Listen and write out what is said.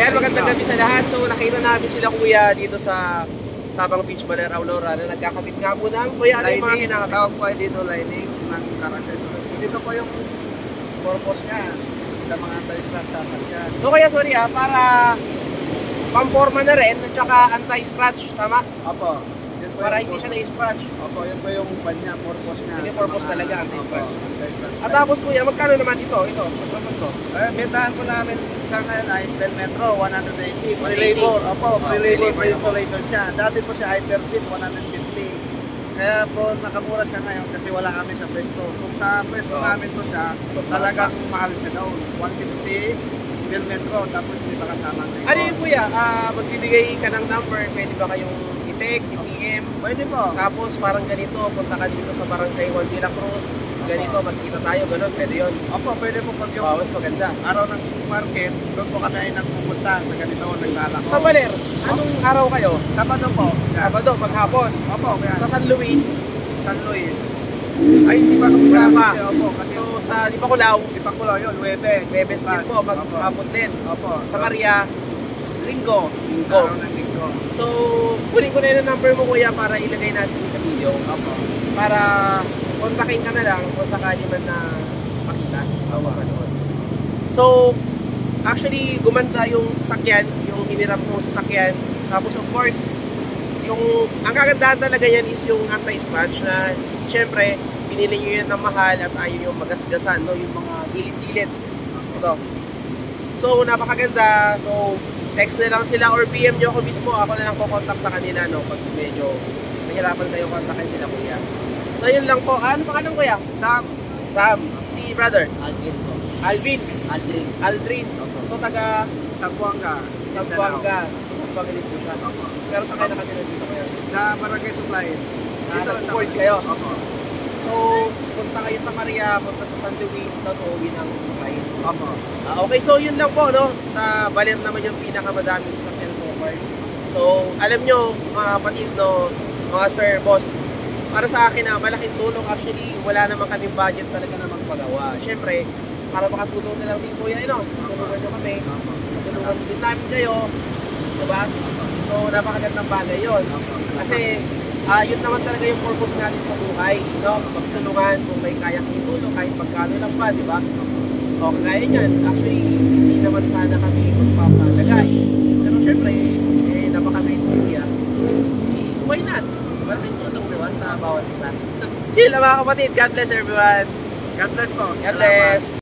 Ayan, magandang gabi sa lahat. So, nakita namin sila kuya dito sa Sabang Beach, Baler, Aurora na nagkakabit nga po ng kuya. Ano yung mga kinakabit? Tawag po dito lining ng Caracal. Dito po yung purpose niya sa mga anti-scratch sasakyan. So, kaya sorry para pamporma na rin at saka anti-scratch, tama? Opo. Yun po Para yung hindi siya purpose. na-scratch. Opo, yun po yung kanya purpose niya. Yung purpose talaga, anti-scratch. Opo, anti-scratch. At tapos kuya, magkano naman ito? Ito, magkano to? Bentahan po namin sa ngayon ay Bell Metro 180. 180. Pre-labor. Opo, pre-labor pre-labor, pre-installator siya. Dati po siya Hyperfit 150. Kaya po nakamura siya ngayon kasi wala kami sa pwesto. Kung sa pwesto namin po siya, talagang mahal siya daw. 150 Bell Metro, tapos hindi pa kasama. Ano yun kuya? Magbibigay ka ng number, pwede ba kayong i-text, i-PM? Pwede po. Tapos parang ganito, punta ka dito sa Barangay 1 de la Cruz. Ganito, magkita tayo, ganun, pwede yun. Opo, pwede po pag yung Bawas maganda. araw ng market, doon po kami ay nagpupunta sa ganito, naglalako. Sa Baler, anong araw kayo? Sabado po. Sabado, maghapon. Opo, kaya Sa San Luis, San Luis. Ay, hindi pa kami Wala pa. Opo, kasi so sa Di pa Kulao, di pa ko lang yun, Webes. Bebes din po, maghapon din. Opo. Sa Maria, Linggo. Linggo. Araw ng Linggo. so kunin ko na yun ang number mo kuya para ilagay natin sa video. Opo. Para kontakin ka na lang kung sakali man na makita. O mapanood. So, actually, gumanda yung sasakyan, yung hiniram kong sasakyan. Tapos of course, ang kagandahan talaga yan is yung anti-scratch na syempre, pinili nyo yan ng mahal at ayaw yung magasgasan, no? Yung mga gilid-gilid. Ito. So, napakaganda. So, text na lang sila or PM nyo ako mismo. Ako na lang kukontak sa kanila, no? Pag medyo nahirapan kayo kontakin sila, kuya. So, yun lang po. Ano pangalan, kuya? Sam. Sam. Si brother. Aldrin po. Alvin. Aldrin. Aldrin. So, taga Sambuanga. Zamboanga. Zamboanga din po siya. Opo. Pero sa kayo nakatira dito kayo. Sa Barangay Supply. Dito, support kayo. Opo. So, punta kayo sa Maria, punta sa San Luis, tapos uuwi ng flight. Opo. Okay, so yun lang po, no? Sa Baler naman yung pinakamadaming sasakyan so far. So, alam nyo, mga kapatid, no, mga sir, boss, para sa akin na malaking tulong. Actually, wala naman kaming budget talaga na magpagawa. Siyempre, para makatulong na lang din kuya, tulungan nyo kami. Tulungan din namin kayo. Diba? So, napakagandang bagay yun. Kasi, yun naman talaga yung purpose natin sa buhay, no? Magtulungan kung may kaya kong tulong, kahit pagkano lang pa, di ba? O, kagaya niyan, actually, hindi naman sana kami magpapalagay. Pero syempre, napakabait ko kuya. Why not? Malaking tulong, di ba, sa bawat isa. Chill, mga kapatid. God bless everyone. God bless po. God bless.